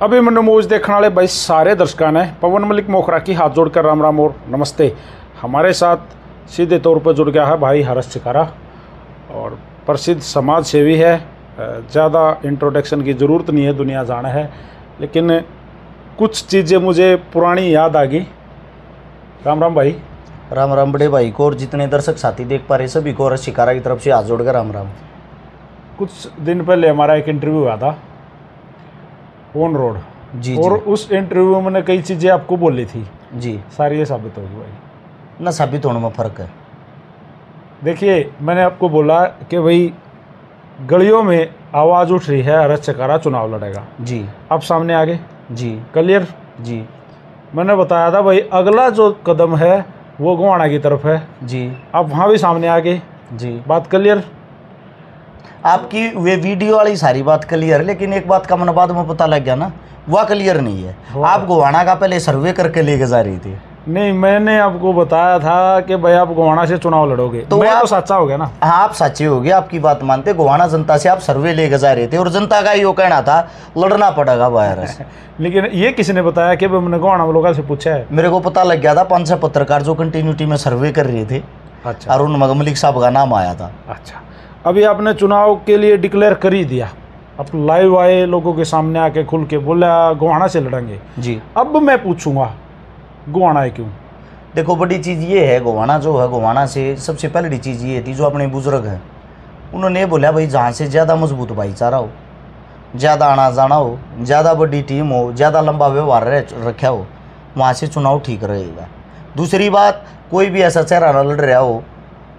अभी मैंने मूज देखने वाले भाई सारे दर्शकों ने पवन मलिक मोखरा की हाथ जोड़कर राम राम और नमस्ते। हमारे साथ सीधे तौर पर जुड़ गया है भाई हर्ष चिकारा और प्रसिद्ध समाज सेवी है। ज़्यादा इंट्रोडक्शन की ज़रूरत नहीं है, दुनिया जाना है, लेकिन कुछ चीज़ें मुझे पुरानी याद आ गई। राम राम भाई। राम राम बड़े भाई को और जितने दर्शक साथी देख पा रहे सभी को हर्ष चिकारा की तरफ से हाथ जोड़कर राम राम। कुछ दिन पहले हमारा एक इंटरव्यू हुआ था ऑन रोड जी और जी। उस इंटरव्यू में मैंने कई चीज़ें आपको बोली थी जी, सारी ये साबित होगी भाई। ना साबित होने में फ़र्क है। देखिए, मैंने आपको बोला कि भाई गलियों में आवाज़ उठ रही है हर्ष चिकारा चुनाव लड़ेगा। जी, अब सामने आ गए जी क्लियर। जी मैंने बताया था भाई अगला जो कदम है वो गोवाना की तरफ है। जी अब वहाँ भी सामने आ गए, जी। बात क्लियर। आपकी वे वीडियो वाली सारी बात क्लियर है, लेकिन एक बात का मन बाद में पता लग गया ना, वह क्लियर नहीं है। आप गोवाना का पहले सर्वे करके लेके जा रही थी। नहीं, मैंने आपको बताया था कि भाई आप गोवाना से चुनाव लड़ोगे, तो मैं तो सच्चा हो गया ना। हाँ, आप सच्चे हो गए, आपकी बात मानते। गोवाना जनता से आप सर्वे लेके जा रहे थे और जनता का यो कहना था लड़ना पड़ेगा वायरस। लेकिन ये किसने बताया कि मैंने गोवाना लोगों से पूछा है? मेरे को पता लग गया था, 5-6 पत्रकार जो कंटिन्यूटी में सर्वे कर रहे थे। अच्छा, अरुण मलिक साहब का नाम आया था। अच्छा। अभी आपने चुनाव के लिए डिक्लेयर कर ही दिया, अब लाइव आए, लोगों के सामने आके खुल के बोला गोवाना से लड़ेंगे जी। अब मैं पूछूंगा गोवाना है क्यों? देखो, बड़ी चीज़ ये है, गोवाना जो है, गोवाना से सबसे पहली चीज़ ये थी, जो अपने बुजुर्ग हैं उन्होंने ये बोला भाई जहाँ से ज़्यादा मजबूत भाईचारा हो, ज़्यादा आना जाना हो, ज़्यादा बड़ी टीम हो, ज़्यादा लंबा व्यवहार रखा हो, वहाँ से चुनाव ठीक रहेगा। दूसरी बात, कोई भी ऐसा चेहरा न लड़ रहा हो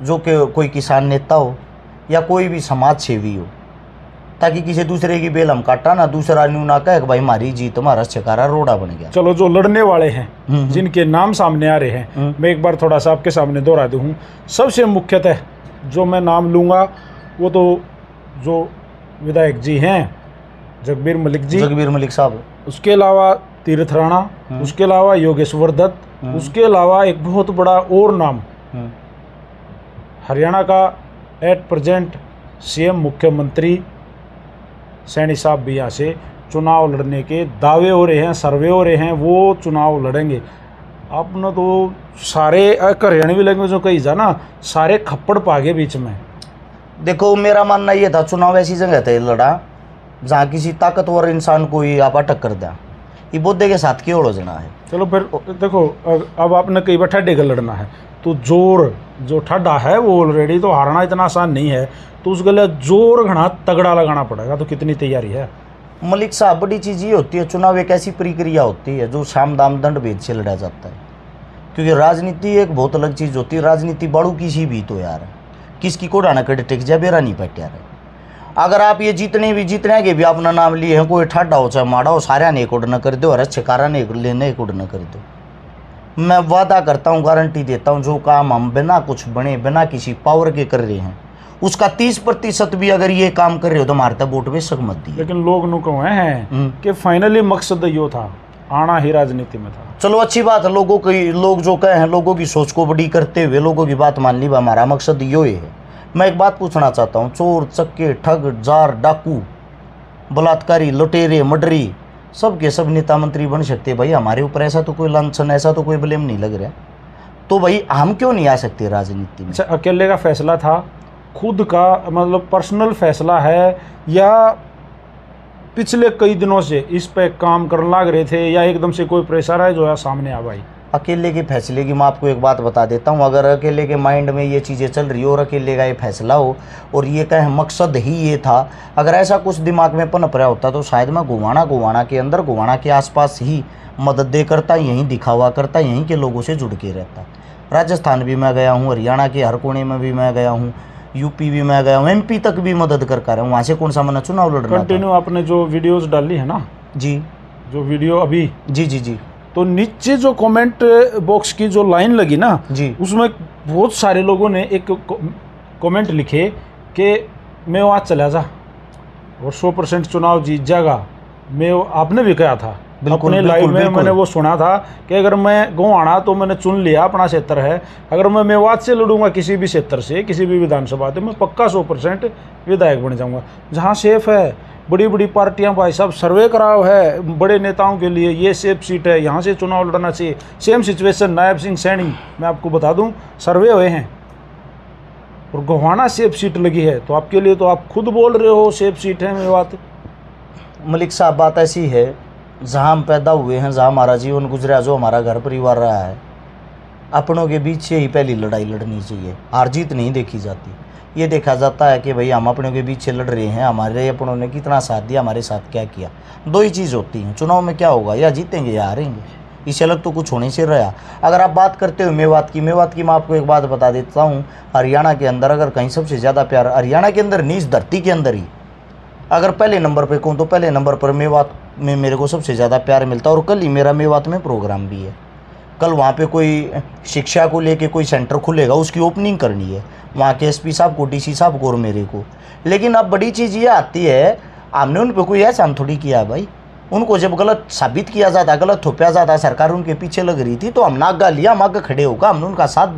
जो कि कोई किसान नेता हो या कोई भी समाज सेवी हो, ताकि किसी दूसरे की बेल हम काटा ना, दूसरा न्यू ना कहे कि भाई हमारी जीत हमारा चिकारा रोड़ा बन गया। चलो, जो लड़ने वाले हैं जिनके नाम सामने आ रहे हैं, मैं एक बार थोड़ा सा आपके सामने दोहरा दूँ। सबसे मुख्यतः जो मैं नाम लूँगा वो तो जो विधायक जी हैं, जगबीर मलिक जी, जगबीर मलिक साहब, उसके अलावा तीर्थ राणा, उसके अलावा योगेश्वर दत्त, उसके अलावा एक बहुत बड़ा और नाम, हरियाणा का एट प्रेजेंट सीएम मुख्यमंत्री सैनी साहब भी यहाँ से चुनाव लड़ने के दावे हो रहे हैं, सर्वे हो रहे हैं, वो चुनाव लड़ेंगे। आपने तो सारे हरियाणवी लैंग्वेज में कही जा ना, सारे खप्पड़ पागे बीच में। देखो, मेरा मानना ये था, चुनाव ऐसी जगह था लड़ा जहाँ किसी ताकतवर इंसान को ही आप अटक कर दिया, ये बोधे के साथ क्यों उलझना है। चलो फिर देखो, अब आपने कई बार ठड्डे का लड़ना है तो जोर जो ठड्डा है वो ऑलरेडी तो हारना इतना आसान नहीं है, तो उस गले जोर घना तगड़ा लगाना पड़ेगा। तो कितनी तैयारी है मलिक साहब? बड़ी चीज़ ये होती है, चुनाव एक ऐसी प्रक्रिया होती है जो साम दाम दंड भेद से लड़ा जाता है, क्योंकि राजनीति एक बहुत अलग चीज़ होती है। राजनीति बाड़ू किसी भी तो यार, किसकी को डाना कटे टेक जा बेरा नहीं पट यार। अगर आप ये जीतने के भी अपना नाम लिए हैं, कोई ठाडा हो चाहे माड़ा हो, सारे ने एक उड़ न कर दो और चिकारा ने लेने एक उड़ न कर दो। मैं वादा करता हूँ, गारंटी देता हूँ, जो काम हम बिना कुछ बने, बिना किसी पावर के कर रहे हैं, उसका 30% भी अगर ये काम कर रहे हो तो हमारे तक वोट बेशक मत दिए। लेकिन लोग नु कहे हैं कि फाइनली मकसद यो था, आना ही राजनीति में था। चलो, अच्छी बात है, लोग जो कहे हैं, लोगों की सोच को बड़ी करते हुए लोगों की बात मान ली, हमारा मकसद यो ही है। मैं एक बात पूछना चाहता हूँ, चोर चक्के ठग जार डाकू बलात्कारी लुटेरे मर्डरी सब के सब नेता मंत्री बन सकते भाई, हमारे ऊपर ऐसा तो कोई लांछन, ऐसा तो कोई ब्लेम नहीं लग रहा, तो भाई हम क्यों नहीं आ सकते राजनीति में? अच्छा, अकेले का फैसला था, खुद का मतलब पर्सनल फैसला है, या पिछले कई दिनों से इस पे काम करने लग रहे थे, या एकदम से कोई प्रेशर है जो है सामने आ भाई? अकेले के फैसले की मैं आपको एक बात बता देता हूँ, अगर अकेले के माइंड में ये चीज़ें चल रही हो और अकेले का ये फैसला हो और ये कहे मकसद ही ये था, अगर ऐसा कुछ दिमाग में पनप रहा होता तो शायद मैं गोवाना के अंदर, गोवाना के आसपास ही मदद दे करता, यहीं दिखावा करता, यहीं के लोगों से जुड़ के रहता। राजस्थान भी मैं गया हूँ, हरियाणा के हर कोने में भी मैं गया हूँ, यूपी भी मैं गया हूँ, एमपी तक भी मदद कर रहा हूँ। वहाँ से कौन सा मैंने चुनाव लड़ना? कंटिन्यू आपने जो वीडियोज़ डाली है ना जी, जो वीडियो अभी, जी जी जी, तो नीचे जो कमेंट बॉक्स की जो लाइन लगी ना जी, उसमें बहुत सारे लोगों ने एक कमेंट लिखे कि मैं वहाँ चला जा और 100% चुनाव जीत जाएगा। मैं आपने भी कहा था अपने लाइव में, मैंने वो सुना था कि अगर मैं गोवाना तो मैंने चुन लिया, अपना क्षेत्र है, अगर मैं मेवात से लड़ूंगा किसी भी क्षेत्र से, किसी भी विधानसभा से, मैं पक्का 100% विधायक बन जाऊंगा। जहाँ सेफ है बड़ी बड़ी पार्टियां भाई साहब सर्वे कराओ है बड़े नेताओं के लिए, ये सेफ सीट है, यहाँ से चुनाव लड़ना चाहिए। सेम सिचुएशन नायब सिंह सैनी, मैं आपको बता दूं सर्वे हुए हैं और गोहाना सेफ सीट लगी है, तो आपके लिए तो आप खुद बोल रहे हो सेफ सीट है मेवात। मलिक साहब बात ऐसी है, जहाँ हम पैदा हुए हैं, जहाँ हमारा जीवन गुजरा, जो हमारा घर परिवार रहा है, अपनों के बीच से ही पहली लड़ाई लड़नी चाहिए। हार जीत नहीं देखी जाती, ये देखा जाता है कि भाई हम अपनों के बीच से लड़ रहे हैं, हमारे अपनों ने कितना साथ दिया, हमारे साथ क्या किया। दो ही चीज़ होती हैं चुनाव में, क्या होगा, या जीतेंगे या हारेंगे, इससे अलग तो कुछ होने से रहा। अगर आप बात करते हो मेवात की मैं आपको एक बात बता देता हूँ। हरियाणा के अंदर अगर कहीं सबसे ज़्यादा प्यार, हरियाणा के अंदर नीच धरती के अंदर ही अगर पहले नंबर पे कहूँ तो पहले नंबर पर मेवात में मेरे को सबसे ज़्यादा प्यार मिलता है। और कल ही मेरा मेवात में प्रोग्राम भी है। कल वहाँ पे कोई शिक्षा को लेके कोई सेंटर खुलेगा, उसकी ओपनिंग करनी है वहाँ के एसपी साहब को, डीसी साहब को और मेरे को। लेकिन अब बड़ी चीज़ ये आती है, हमने उन पर कोई एहसान थोड़ी किया है भाई। उनको जब गलत साबित किया जाता, गलत थोपा जाता, सरकार उनके पीछे लग रही थी, तो हम नागा लिया, हम आगे खड़े होकर हमने उनका साथ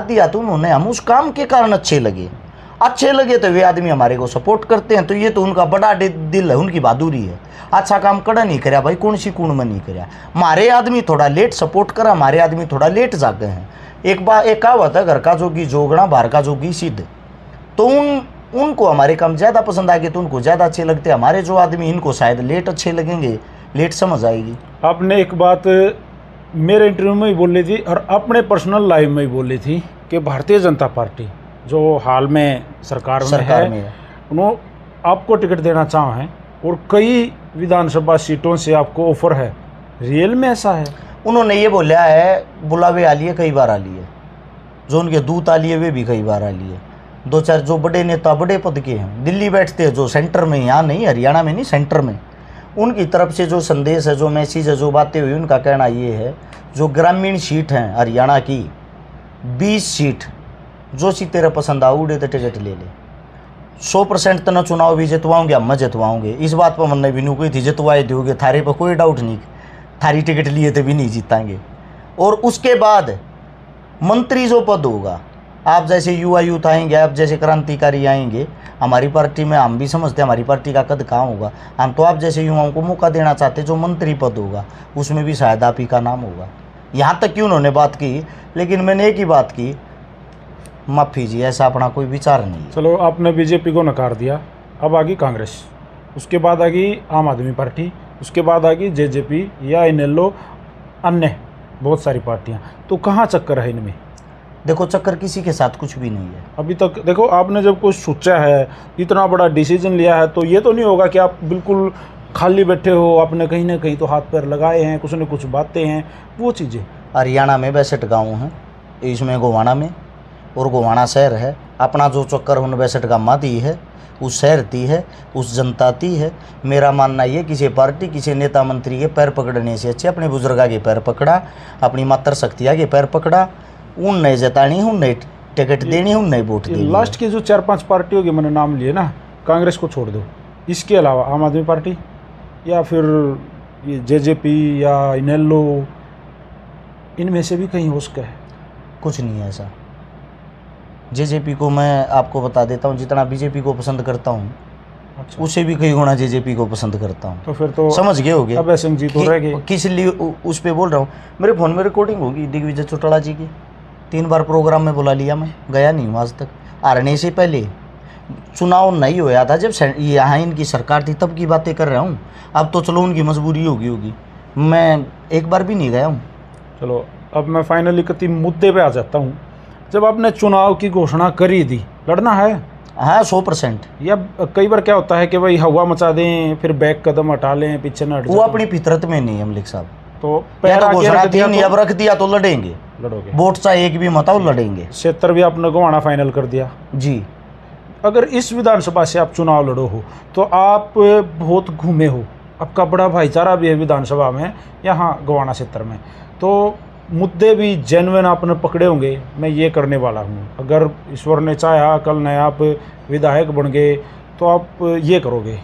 दिया। तो उन्होंने, हम उस काम के कारण अच्छे लगे तो वे आदमी हमारे को सपोर्ट करते हैं। तो ये तो उनका बड़ा दिल है, उनकी बहादुरी है। अच्छा काम कड़ा नहीं कराया भाई, कौन सी कुण में नहीं कराया। हमारे आदमी थोड़ा लेट सपोर्ट करा, हमारे आदमी थोड़ा लेट जागे हैं। एक कहावत है, घर का जोगी जोगना, बाहर का जोगी सिद्ध। तो उनको हमारे काम ज़्यादा पसंद आ गए, तो उनको ज़्यादा अच्छे लगते हैं। हमारे जो आदमी, इनको शायद लेट अच्छे लगेंगे, लेट समझ आएगी। आपने एक बात मेरे इंटरव्यू में ही बोली थी और अपने पर्सनल लाइफ में ही बोली थी कि भारतीय जनता पार्टी जो हाल में सरकार में है, उन्होंने आपको टिकट देना चाहें और कई विधानसभा सीटों से आपको ऑफर है। रियल में ऐसा है? उन्होंने ये बोला है, बुलावे आ लिए, कई बार आ लिए, जो उनके दूत आ लिए वे भी कई बार आ लिए। दो चार जो बड़े नेता बड़े पद के हैं, दिल्ली बैठते हैं, जो सेंटर में, यहाँ नहीं, हरियाणा में नहीं, सेंटर में, उनकी तरफ से जो संदेश है, जो मैसेज है, जो बातें हुई, उनका कहना ये है, जो ग्रामीण सीट हैं हरियाणा की 20 सीट, जो सी तेरा पसंद आ उड़े तो टिकट ले ले। 100% तना चुनाव भी जितवाऊंगे, हम जितवाऊंगे। इस बात पर मैंने भी नहीं कोई थी, जितवाए दोगे, थारे पर कोई डाउट नहीं, थारी टिकट लिए तो भी नहीं जीताएंगे। और उसके बाद मंत्री जो पद होगा, आप जैसे युवा यूथ आएंगे, आप जैसे क्रांतिकारी आएंगे हमारी पार्टी में, हम भी समझते हैं हमारी पार्टी का कद कहाँ होगा। हम तो आप जैसे युवाओं को मौका देना चाहते, जो मंत्री पद होगा उसमें भी शायद आप ही का नाम होगा। यहाँ तक कि उन्होंने बात की, लेकिन मैंने एक ही बात की, माफ़ी जी, ऐसा अपना कोई विचार नहीं है। चलो, आपने बीजेपी को नकार दिया, अब आ गई कांग्रेस, उसके बाद आ गई आम आदमी पार्टी, उसके बाद आ गई जेजेपी या इनेलो, अन्य बहुत सारी पार्टियां। तो कहाँ चक्कर है इनमें? देखो, चक्कर किसी के साथ कुछ भी नहीं है अभी तक। देखो, आपने जब कुछ सोचा है, इतना बड़ा डिसीजन लिया है, तो ये तो नहीं होगा कि आप बिल्कुल खाली बैठे हो। आपने कहीं ना कहीं तो हाथ पैर लगाए हैं, कुछ न कुछ बातें हैं, वो चीज़ें। हरियाणा में 62 गाँव हैं, इसमें गोवाना में, और गोवाना शहर है। अपना जो चक्कर उन 62 गाँव दी है, उस शहर ती है, उस जनता ती है। मेरा मानना ये, किसी पार्टी, किसी नेता मंत्री के पैर पकड़ने से अच्छे अपने बुजुर्गा के पैर पकड़ा, अपनी मातर शक्तिया के पैर पकड़ा, उन नहीं जतानी, उन नहीं टिकट देनी, उन नहीं वोट देनी। लास्ट की जो 4-5 पार्टियों के मैंने नाम लिए ना, कांग्रेस को छोड़ दो, इसके अलावा आम आदमी पार्टी या फिर ये जेजेपी या इनेलो, इनमें से भी कहीं हो सका है? कुछ नहीं है ऐसा। जेजेपी को मैं आपको बता देता हूँ, जितना बीजेपी को पसंद करता हूँ, अच्छा, उससे भी कई गुना जेजेपी को पसंद करता हूँ। तो फिर तो समझ गए होगे। अब सिंह जी तो रह गए। किस लिए उस पे बोल रहा हूँ, मेरे फ़ोन में रिकॉर्डिंग होगी दिग्विजय चौटाला जी की। 3 बार प्रोग्राम में बुला लिया, मैं गया नहीं हूँ आज तक। हारने से पहले चुनाव नहीं होया था, जब यहाँ इनकी सरकार थी, तब की बातें कर रहा हूँ। अब तो चलो उनकी मजबूरी होगी, मैं एक बार भी नहीं गया हूँ। चलो, अब मैं फाइनली कति मुद्दे पे आ जाता हूँ। जब आपने चुनाव की घोषणा करी दी, लड़ना है? हाँ, 100%। या कई बार क्या होता है कि भाई हवा मचा दें, फिर बैक कदम हटा लें, पीछे न हट वो अपनी फितरत में नहीं है मलिक साहब। तो घोषणा थी नहीं, अब रख दिया तो लड़ेंगे, लड़ोगे। वोट चाहे एक भी मत आओ, लड़ेंगे। क्षेत्र भी आपने गोवाना फाइनल कर दिया जी। अगर इस विधानसभा से आप चुनाव लड़ो हो, तो आप बहुत घूमे हो, आपका बड़ा भाईचारा भी है विधानसभा में, यहाँ गोवाना क्षेत्र में, तो मुद्दे भी जेन्युइन आपने पकड़े होंगे। मैं ये करने वाला हूँ, अगर ईश्वर ने चाहा कल नए आप विधायक बन गए तो आप ये करोगे।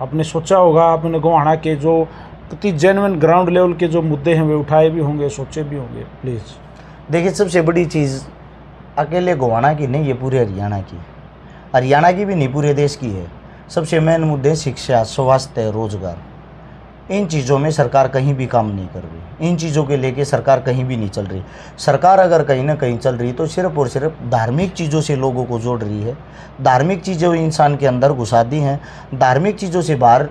आपने सोचा होगा, आपने गोवाना के जो कितनी जेन्युइन ग्राउंड लेवल के जो मुद्दे हैं वे उठाए भी होंगे, सोचे भी होंगे। प्लीज़ देखिए, सबसे बड़ी चीज़ अकेले गोवाना की नहीं, ये पूरे हरियाणा की, हरियाणा की भी नहीं, पूरे देश की है। सबसे मेन मुद्दे शिक्षा, स्वास्थ्य, रोजगार। इन चीज़ों में सरकार कहीं भी काम नहीं कर रही। इन चीज़ों के लेके सरकार कहीं भी नहीं चल रही। सरकार अगर कहीं ना कहीं चल रही तो सिर्फ और सिर्फ धार्मिक चीज़ों से लोगों को जोड़ रही है। धार्मिक चीज़ें इंसान के अंदर घुसा दी हैं। धार्मिक चीज़ों से बाहर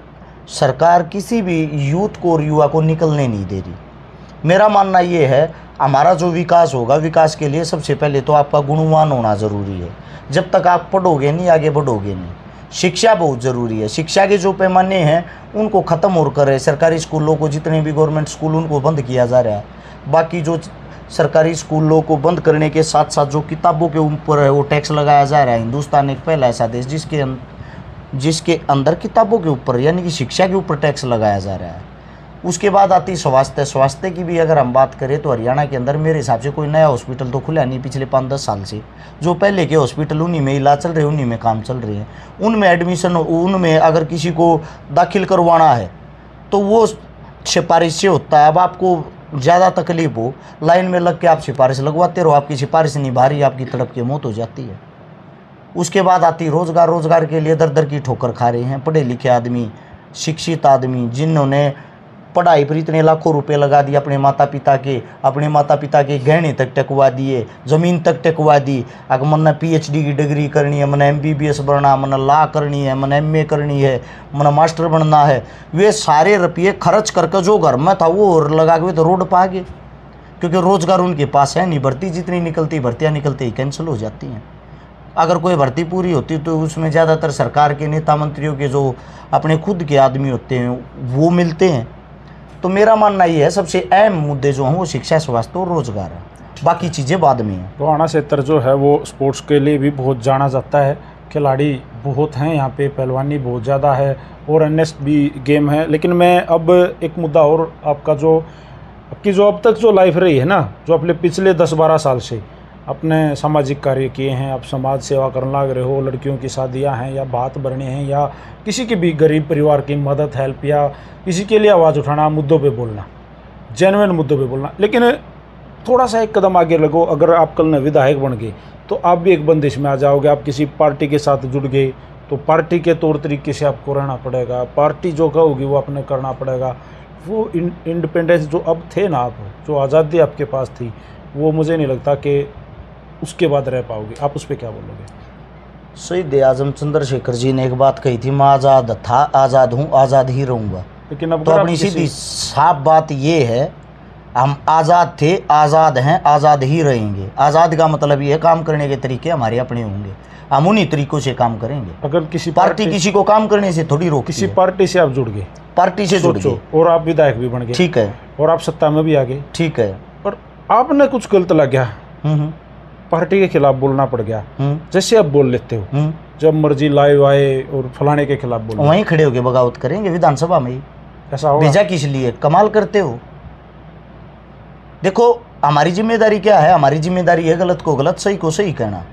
सरकार किसी भी यूथ को और युवा को निकलने नहीं दे रही। मेरा मानना ये है, हमारा जो विकास होगा, विकास के लिए सबसे पहले तो आपका गुणवान होना ज़रूरी है। जब तक आप पढ़ोगे नहीं, आगे बढ़ोगे नहीं। शिक्षा बहुत ज़रूरी है। शिक्षा के जो पैमाने हैं उनको ख़त्म और करें। सरकारी स्कूलों को, जितने भी गवर्नमेंट स्कूल, उनको बंद किया जा रहा है। बाकी जो सरकारी स्कूलों को बंद करने के साथ साथ जो किताबों के ऊपर है वो टैक्स लगाया जा रहा है। हिंदुस्तान एक पहला ऐसा देश जिसके अंदर किताबों के ऊपर यानी कि शिक्षा के ऊपर टैक्स लगाया जा रहा है। उसके बाद आती स्वास्थ्य। स्वास्थ्य की भी अगर हम बात करें तो हरियाणा के अंदर मेरे हिसाब से कोई नया हॉस्पिटल तो खुला नहीं पिछले 5-10 साल से। जो पहले के हॉस्पिटल उन्हीं में इलाज चल रहे, उन्हीं में काम चल रहे हैं। उनमें एडमिशन, उनमें अगर किसी को दाखिल करवाना है तो वो सिफारिश से होता है। अब आपको ज़्यादा तकलीफ हो, लाइन में लग के आप सिफारिश लगवाते रहो, आपकी सिफारिश नहीं भारी, आपकी तड़प के मौत हो जाती है। उसके बाद आती रोज़गार। रोज़गार के लिए दर दर की ठोकर खा रहे हैं पढ़े लिखे आदमी, शिक्षित आदमी, जिन्होंने पढ़ाई पर इतने लाखों रुपए लगा दिए, अपने माता पिता के गहने तक टकवा दिए, ज़मीन तक टकवा दी। अगर मन PhD की डिग्री करनी है, मन MBBS बनना, मन लॉ करनी है, मन MA करनी है, मन मास्टर बनना है, वे सारे रुपये खर्च करके जो घर में था वो और लगा के तो रोड पर आ गए। क्योंकि रोज़गार उनके पास है नहीं। भर्ती जितनी निकलती, भर्तियाँ निकलती ही कैंसिल हो जाती हैं। अगर कोई भर्ती पूरी होती तो उसमें ज़्यादातर सरकार के नेता मंत्रियों के जो अपने खुद के आदमी होते हैं वो मिलते हैं। तो मेरा मानना ये है, सबसे अहम मुद्दे जो हैं वो शिक्षा, स्वास्थ्य और रोजगार है। बाकी चीज़ें बाद में हैं। टोहाना क्षेत्र जो है वो स्पोर्ट्स के लिए भी बहुत जाना जाता है। खिलाड़ी बहुत हैं यहाँ पे, पहलवानी बहुत ज़्यादा है और अन्य भी गेम है। लेकिन मैं अब एक मुद्दा और, आपकी जो अब तक जो लाइफ रही है ना, जो अपने पिछले 10-12 साल से अपने सामाजिक कार्य किए हैं, आप समाज सेवा करने लग रहे हो, लड़कियों की शादियां हैं या बात भरने हैं या किसी के भी गरीब परिवार की मदद, हेल्प या किसी के लिए आवाज़ उठाना, मुद्दों पे बोलना, जेन्युइन मुद्दों पे बोलना। लेकिन थोड़ा सा एक कदम आगे लगो। अगर आप कल न विधायक बन गए तो आप भी एक बंदिश में आ जाओगे। आप किसी पार्टी के साथ जुड़ गए तो पार्टी के तौर तरीके से आपको रहना पड़ेगा। पार्टी जो कहोगी वो आपने करना पड़ेगा। वो इंडिपेंडेंस जो अब थे ना, आप जो आज़ादी आपके पास थी, वो मुझे नहीं लगता कि उसके बाद रह पाओगे। आप उस पर क्या बोलोगे? शहीद आजम चंद्रशेखर जी ने एक बात कही थी, मैं आज़ाद था, आज़ाद हूँ, आज़ाद ही रहूँगा। लेकिन अब तो अपनी सीधी साफ बात ये है, हम आज़ाद थे, आज़ाद हैं, आज़ाद ही रहेंगे। आज़ाद का मतलब ये है काम करने के तरीके हमारे अपने होंगे, हम उन्हीं तरीकों से काम करेंगे। अगर किसी पार्टी किसी को काम करने से थोड़ी रोक, किसी पार्टी से आप जुड़ गए, पार्टी से जुड़ गए और आप विधायक भी बन गए, ठीक है, और आप सत्ता में भी आ गए, ठीक है, और आपने कुछ गलत लग गया, पार्टी के खिलाफ बोलना पड़ गया, जैसे आप बोल लेते हो, जब मर्जी लाइव आए और फलाने के खिलाफ बोल, वहीं खड़े होकर बगावत करेंगे विधानसभा में ही। ऐसा होगा? भेजा किस लिए? कमाल करते हो। देखो हमारी जिम्मेदारी क्या है? हमारी जिम्मेदारी है गलत को गलत, सही को सही कहना।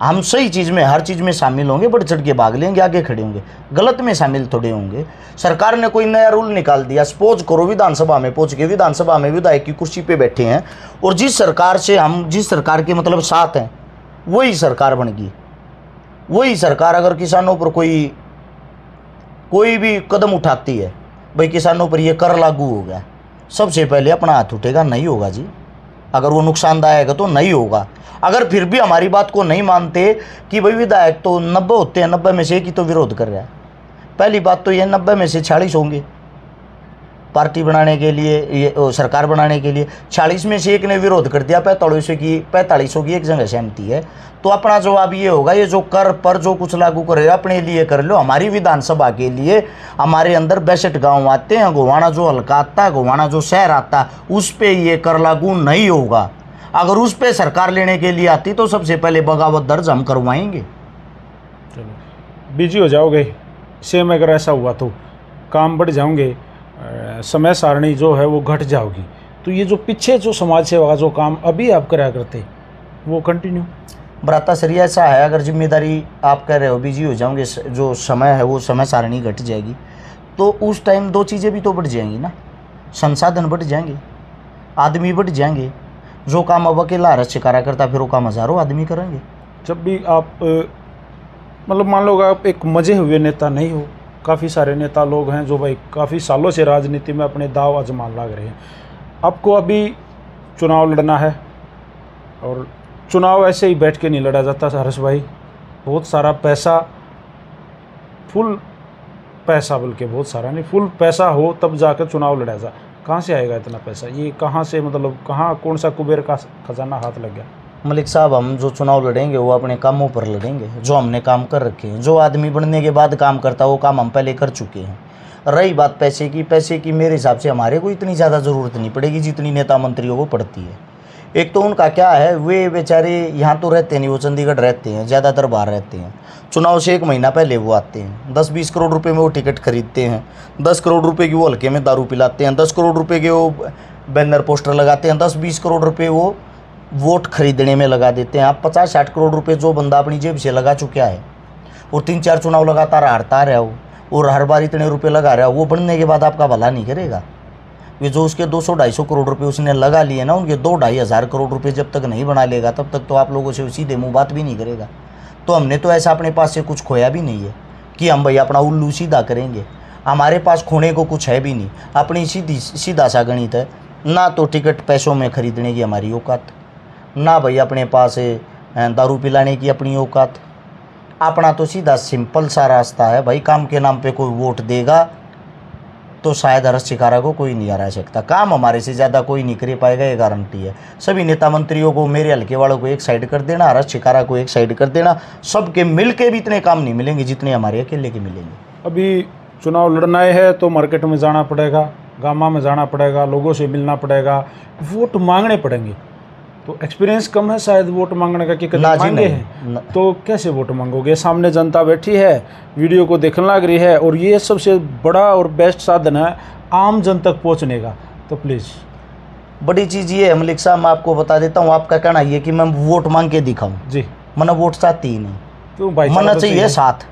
हम सही चीज़ में, हर चीज़ में शामिल होंगे, बढ़ चढ़ के भाग लेंगे, आगे खड़े होंगे, गलत में शामिल थोड़े होंगे। सरकार ने कोई नया रूल निकाल दिया, सपोज करो विधानसभा में पहुंच के, विधानसभा में विधायक की कुर्सी पे बैठे हैं और जिस सरकार से हम, जिस सरकार के मतलब साथ हैं, वही सरकार बन गई। वही सरकार अगर किसानों पर कोई भी कदम उठाती है, भाई किसानों पर ये कर लागू हो गया, सबसे पहले अपना हाथ उठेगा, नहीं होगा जी। अगर वो नुकसानदायक है तो नहीं होगा। अगर फिर भी हमारी बात को नहीं मानते कि भाई विधायक तो 90 होते हैं, 90 में से एक ही तो विरोध कर रहा है, पहली बात तो ये 90 में से 46 होंगे पार्टी बनाने के लिए, ये सरकार बनाने के लिए। 46 में से एक ने विरोध कर दिया, 45 की एक जगह सहमति है, तो अपना जवाब ये होगा, ये जो कर पर जो कुछ लागू करे अपने लिए कर लो। हमारी विधानसभा के लिए हमारे अंदर 62 गाँव आते हैं, गोवाना जो हल्का आता है, गोवाना जो शहर आता है, उस पर ये कर लागू नहीं होगा। अगर उस पर सरकार लेने के लिए आती तो सबसे पहले बगावत दर्ज हम करवाएंगे। चलो बिजी हो जाओगे, सेम अगर ऐसा हुआ तो काम बढ़ जाओगे, समय सारणी जो है वो घट जाओगी, तो ये जो पीछे जो समाज सेवा का जो काम अभी आप करा करते वो कंटिन्यू। बराता सर ऐसा है, अगर जिम्मेदारी आप कह रहे हो बिजी हो जाओगे, जो समय है वो समय सारणी घट जाएगी, तो उस टाइम दो चीज़ें भी तो बढ़ जाएंगी ना, संसाधन बढ़ जाएंगे, आदमी बढ़ जाएंगे। जो काम अब अकेला रच करा करता फिर वो काम हज़ारों आदमी करेंगे। जब भी आप मतलब मान लो आप एक मजे हुए नेता नहीं हो। काफ़ी सारे नेता लोग हैं जो भाई काफ़ी सालों से राजनीति में अपने दाव आजमान लग रहे हैं। आपको अभी चुनाव लड़ना है और चुनाव ऐसे ही बैठ के नहीं लड़ा जाता हर्ष भाई। बहुत सारा पैसा, फुल पैसा, बल्कि बहुत सारा नहीं, फुल पैसा हो तब जाकर चुनाव लड़ा जा। कहाँ से आएगा इतना पैसा? ये कहाँ से, मतलब कहाँ, कौन सा कुबेर का खजाना हाथ लग गया? मलिक साहब, हम जो चुनाव लड़ेंगे वो अपने कामों पर लड़ेंगे, जो हमने काम कर रखे हैं। जो आदमी बनने के बाद काम करता है वो काम हम पहले कर चुके हैं। रही बात पैसे की मेरे हिसाब से हमारे को इतनी ज़्यादा ज़रूरत नहीं पड़ेगी जितनी नेता मंत्रियों को पड़ती है। एक तो उनका क्या है, वे बेचारे यहाँ तो रहते नहीं, वो चंडीगढ़ रहते हैं, ज़्यादातर बाहर रहते हैं। चुनाव से 1 महीना पहले वो आते हैं, 10-20 करोड़ रुपए में वो टिकट खरीदते हैं, 10 करोड़ रुपए की वो हल्के में दारू पिलाते हैं, 10 करोड़ रुपए के वो बैनर पोस्टर लगाते हैं, 10-20 करोड़ रुपए वो वोट खरीदने में लगा देते हैं। आप 50-60 करोड़ रुपए जो बंदा अपनी जेब से लगा चुका है और 3-4 चुनाव लगातार हारता रहा हो और हर बार इतने रुपए लगा रहा हो, वो बनने के बाद आपका भला नहीं करेगा। ये जो उसके 200-250 करोड़ रुपए उसने लगा लिए ना, उनके 2-2.5 हज़ार करोड़ रुपए जब तक नहीं बना लेगा तब तक तो आप लोगों से सीधे मुँह बात भी नहीं करेगा। तो हमने तो ऐसा अपने पास से कुछ खोया भी नहीं है कि हम भाई अपना उल्लू सीधा करेंगे। हमारे पास खोने को कुछ है भी नहीं, अपनी सीधा सा गणित है। ना तो टिकट पैसों में खरीदने की हमारी औकात, ना भाई अपने पास दारू पिलाने की अपनी औकात। अपना तो सीधा सिंपल सा रास्ता है भाई, काम के नाम पे कोई वोट देगा तो शायद हर्ष शिकारा को कोई नहीं हरा सकता। काम हमारे से ज़्यादा कोई नहीं कर पाएगा, ये गारंटी है। सभी नेता मंत्रियों को, मेरे हल्के वालों को एक साइड कर देना, हर्ष शिकारा को एक साइड कर देना, सबके मिल के भी इतने काम नहीं मिलेंगे जितने हमारे अकेले के मिलेंगे। अभी चुनाव लड़ना है तो मार्केट में जाना पड़ेगा, गामा में जाना पड़ेगा, लोगों से मिलना पड़ेगा, वोट मांगने पड़ेंगे। तो एक्सपीरियंस कम है शायद वोट मांगने का कि कभी मांगे हैं, तो कैसे वोट मांगोगे? सामने जनता बैठी है, वीडियो को देखने लग रही है, और ये सबसे बड़ा और बेस्ट साधन है आम जन तक पहुंचने का। तो प्लीज़, बड़ी चीज़ ये है मलिक साहब, मैं आपको बता देता हूँ। आपका कहना ये कि मैं वोट मांग के दिखाऊँ जी, मैंने वोट चाहती ही नहीं। तो भाई मना चाहिए साथ,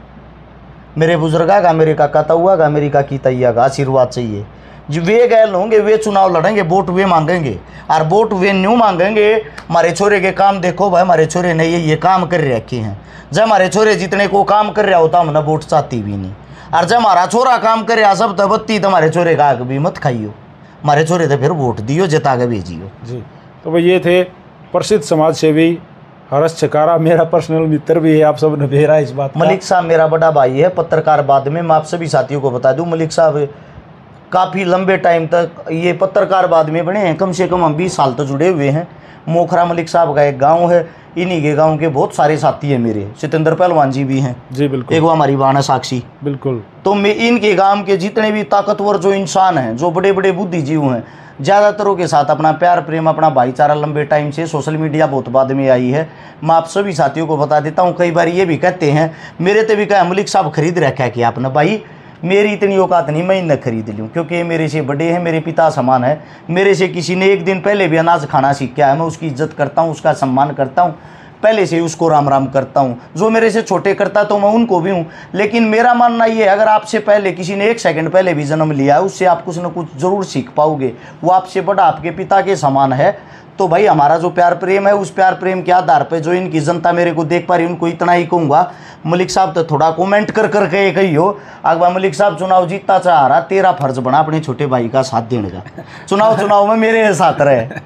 मेरे बुजुर्गा का, मेरे काका तउआ का, मेरी काकी तैया का आशीर्वाद चाहिए। जो वे गैल होंगे वे चुनाव लड़ेंगे, वोट वे मांगेंगे, और वोट वे न्यू मांगेंगे। हमारे छोरे के काम देखो भाई, हमारे छोरे ने ये काम कर रखे हैं। जब हमारे छोरे जितने को काम कर रहा होता हमने वोट चाहती भी नहीं, और जब हमारा छोरा काम कर रहा सब तबत्ती तो हमारे छोरे का आग भी मत खाइयो, हमारे छोरे तो फिर वोट दियो, जिता के भेजियो जी। तो भाई ये थे प्रसिद्ध समाज सेवी हर्ष शिकारा, मेरा पर्सनल मित्र भी है, आप सब ने भेजा इस बात। मलिक साहब मेरा बड़ा भाई है, पत्रकार। बाद में मैं आप सभी साथियों को बता दूं, मलिक साहब काफ़ी लंबे टाइम तक ये पत्रकार बाद में बने हैं, कम से कम हम 20 साल तो जुड़े हुए हैं। मोखरा मलिक साहब का एक गांव है, इन्हीं के गांव के बहुत सारे साथी हैं मेरे। सितंदर पहलवान जी भी हैं जी, बिल्कुल। एक वो हमारी बाण है साक्षी, बिल्कुल। तो मैं इनके गांव के जितने भी ताकतवर जो इंसान हैं, जो बड़े बड़े बुद्धिजीव हैं, ज़्यादातरों के साथ अपना प्यार प्रेम, अपना भाईचारा लंबे टाइम से। सोशल मीडिया बहुत बाद में आई है। मैं आप सभी साथियों को बता देता हूँ, कई बार ये भी कहते हैं, मेरे तो भी कहा मलिक साहब खरीद रखा है कि आपने, भाई मेरी इतनी औकात नहीं मैं इन्हें खरीद लूँ, क्योंकि ये मेरे से बड़े हैं, मेरे पिता समान है। मेरे से किसी ने एक दिन पहले भी अनाज खाना सीखा है, मैं उसकी इज्जत करता हूँ, उसका सम्मान करता हूँ, पहले से ही उसको राम राम करता हूँ। जो मेरे से छोटे करता तो मैं उनको भी हूँ। लेकिन मेरा मानना ये है, अगर आपसे पहले किसी ने 1 सेकंड पहले भी जन्म लिया है, उससे आप कुछ न कुछ ज़रूर सीख पाओगे। वो आपसे बड़ा, आपके पिता के समान है। तो भाई हमारा जो प्यार प्रेम है, उस प्यार प्रेम के आधार पे जो इनकी जनता मेरे को देख पा रही है, उनको इतना ही कहूँगा, मलिक साहब तो थोड़ा कमेंट कर करके कही हो, अकबर मलिक साहब चुनाव जीतता चाह रहा, तेरा फर्ज बना अपने छोटे भाई का साथ देने का। चुनाव में मेरे साथ रहे।